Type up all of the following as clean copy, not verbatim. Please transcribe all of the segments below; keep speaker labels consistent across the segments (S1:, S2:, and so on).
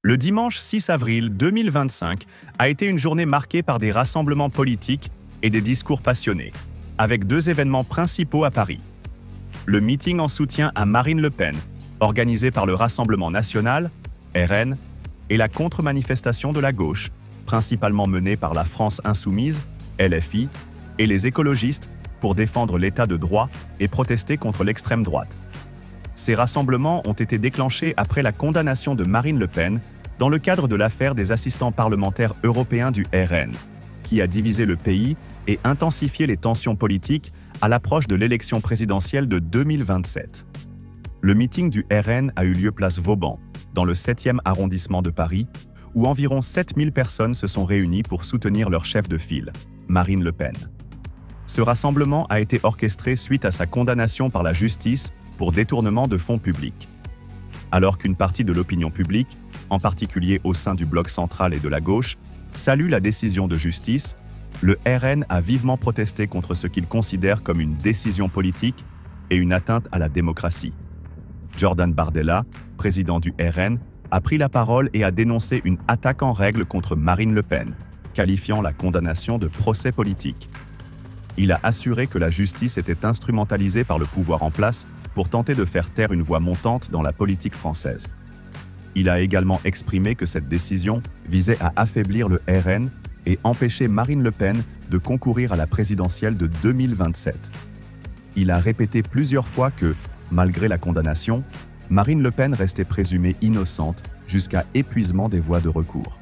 S1: Le dimanche 6 avril 2025 a été une journée marquée par des rassemblements politiques et des discours passionnés, avec deux événements principaux à Paris. Le meeting en soutien à Marine Le Pen, organisé par le Rassemblement national, RN, et la contre-manifestation de la gauche, principalement menée par la France insoumise, LFI, et les écologistes pour défendre l'état de droit et protester contre l'extrême droite. Ces rassemblements ont été déclenchés après la condamnation de Marine Le Pen dans le cadre de l'affaire des assistants parlementaires européens du RN, qui a divisé le pays et intensifié les tensions politiques à l'approche de l'élection présidentielle de 2027. Le meeting du RN a eu lieu place Vauban, dans le 7e arrondissement de Paris, où environ 7000 personnes se sont réunies pour soutenir leur chef de file, Marine Le Pen. Ce rassemblement a été orchestré suite à sa condamnation par la justice pour détournement de fonds publics. Alors qu'une partie de l'opinion publique, en particulier au sein du bloc central et de la gauche, salue la décision de justice, le RN a vivement protesté contre ce qu'il considère comme une décision politique et une atteinte à la démocratie. Jordan Bardella, président du RN, a pris la parole et a dénoncé une attaque en règle contre Marine Le Pen, qualifiant la condamnation de procès politique. Il a assuré que la justice était instrumentalisée par le pouvoir en place pour tenter de faire taire une voix montante dans la politique française. Il a également exprimé que cette décision visait à affaiblir le RN et empêcher Marine Le Pen de concourir à la présidentielle de 2027. Il a répété plusieurs fois que, malgré la condamnation, Marine Le Pen restait présumée innocente jusqu'à épuisement des voies de recours.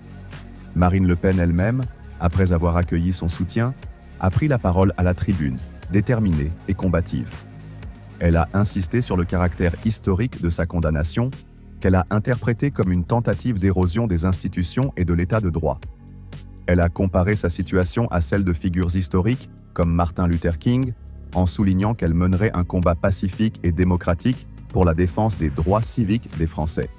S1: Marine Le Pen elle-même, après avoir accueilli son soutien, a pris la parole à la tribune, déterminée et combative. Elle a insisté sur le caractère historique de sa condamnation, qu'elle a interprétée comme une tentative d'érosion des institutions et de l'état de droit. Elle a comparé sa situation à celle de figures historiques comme Martin Luther King, en soulignant qu'elle mènerait un combat pacifique et démocratique pour la défense des droits civiques des Français.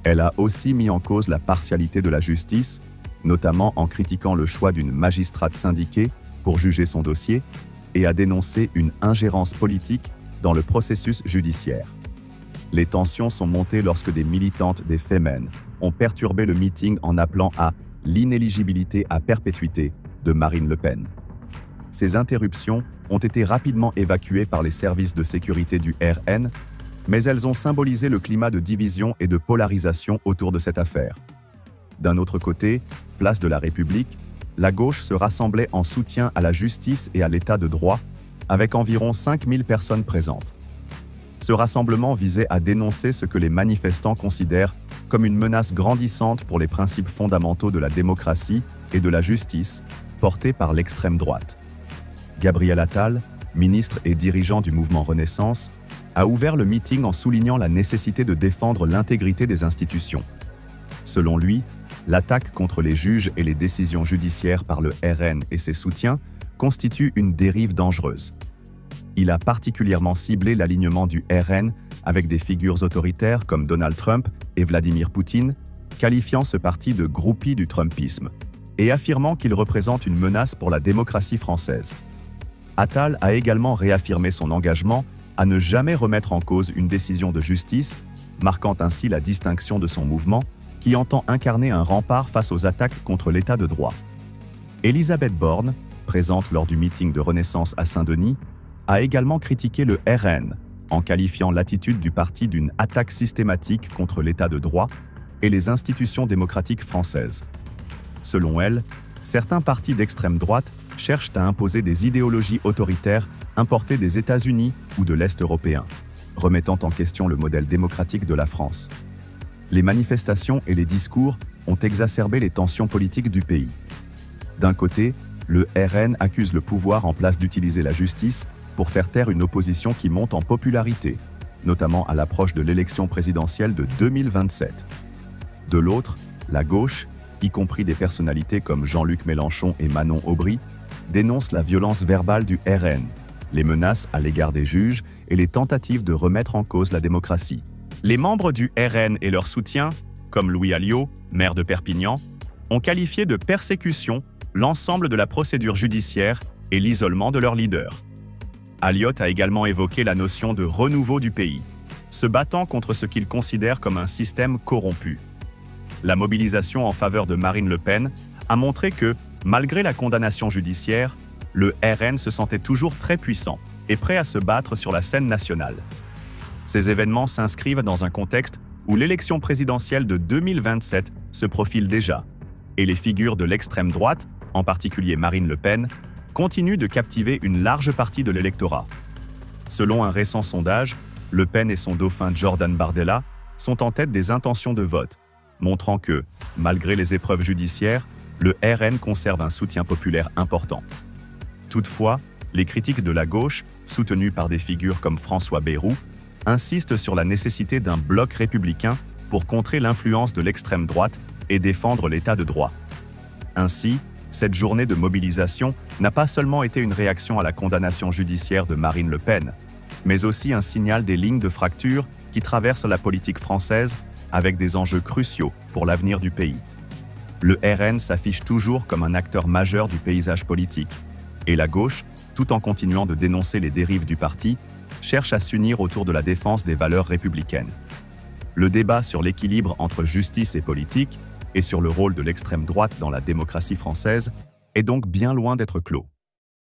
S1: Elle a aussi mis en cause la partialité de la justice, notamment en critiquant le choix d'une magistrate syndiquée pour juger son dossier, et a dénoncé une ingérence politique dans le processus judiciaire. Les tensions sont montées lorsque des militantes des Femen ont perturbé le meeting en appelant à l'inéligibilité à perpétuité de Marine Le Pen. Ces interruptions ont été rapidement évacuées par les services de sécurité du RN, mais elles ont symbolisé le climat de division et de polarisation autour de cette affaire. D'un autre côté, place de la République, la gauche se rassemblait en soutien à la justice et à l'état de droit, avec environ 5000 personnes présentes. Ce rassemblement visait à dénoncer ce que les manifestants considèrent comme une menace grandissante pour les principes fondamentaux de la démocratie et de la justice, portés par l'extrême droite. Gabriel Attal, ministre et dirigeant du mouvement Renaissance, a ouvert le meeting en soulignant la nécessité de défendre l'intégrité des institutions. Selon lui, l'attaque contre les juges et les décisions judiciaires par le RN et ses soutiens constitue une dérive dangereuse. Il a particulièrement ciblé l'alignement du RN avec des figures autoritaires comme Donald Trump et Vladimir Poutine, qualifiant ce parti de groupie du Trumpisme, et affirmant qu'il représente une menace pour la démocratie française. Attal a également réaffirmé son engagement à ne jamais remettre en cause une décision de justice, marquant ainsi la distinction de son mouvement, qui entend incarner un rempart face aux attaques contre l'état de droit. Elisabeth Borne, présente lors du meeting de Renaissance à Saint-Denis, a également critiqué le RN, en qualifiant l'attitude du parti d'une attaque systématique contre l'état de droit et les institutions démocratiques françaises. Selon elle, certains partis d'extrême droite cherchent à imposer des idéologies autoritaires importées des États-Unis ou de l'Est européen, remettant en question le modèle démocratique de la France. Les manifestations et les discours ont exacerbé les tensions politiques du pays. D'un côté, le RN accuse le pouvoir en place d'utiliser la justice pour faire taire une opposition qui monte en popularité, notamment à l'approche de l'élection présidentielle de 2027. De l'autre, la gauche, y compris des personnalités comme Jean-Luc Mélenchon et Manon Aubry, dénonce la violence verbale du RN, les menaces à l'égard des juges et les tentatives de remettre en cause la démocratie. Les membres du RN et leurs soutiens, comme Louis Alliot, maire de Perpignan, ont qualifié de persécution l'ensemble de la procédure judiciaire et l'isolement de leur leader. Alliot a également évoqué la notion de renouveau du pays, se battant contre ce qu'il considère comme un système corrompu. La mobilisation en faveur de Marine Le Pen a montré que, malgré la condamnation judiciaire, le RN se sentait toujours très puissant et prêt à se battre sur la scène nationale. Ces événements s'inscrivent dans un contexte où l'élection présidentielle de 2027 se profile déjà, et les figures de l'extrême droite, en particulier Marine Le Pen, continuent de captiver une large partie de l'électorat. Selon un récent sondage, Le Pen et son dauphin Jordan Bardella sont en tête des intentions de vote, montrant que, malgré les épreuves judiciaires, le RN conserve un soutien populaire important. Toutefois, les critiques de la gauche, soutenues par des figures comme François Bayrou, insistent sur la nécessité d'un bloc républicain pour contrer l'influence de l'extrême droite et défendre l'état de droit. Ainsi, cette journée de mobilisation n'a pas seulement été une réaction à la condamnation judiciaire de Marine Le Pen, mais aussi un signal des lignes de fracture qui traversent la politique française avec des enjeux cruciaux pour l'avenir du pays. Le RN s'affiche toujours comme un acteur majeur du paysage politique, et la gauche, tout en continuant de dénoncer les dérives du parti, cherche à s'unir autour de la défense des valeurs républicaines. Le débat sur l'équilibre entre justice et politique, et sur le rôle de l'extrême droite dans la démocratie française, est donc bien loin d'être clos.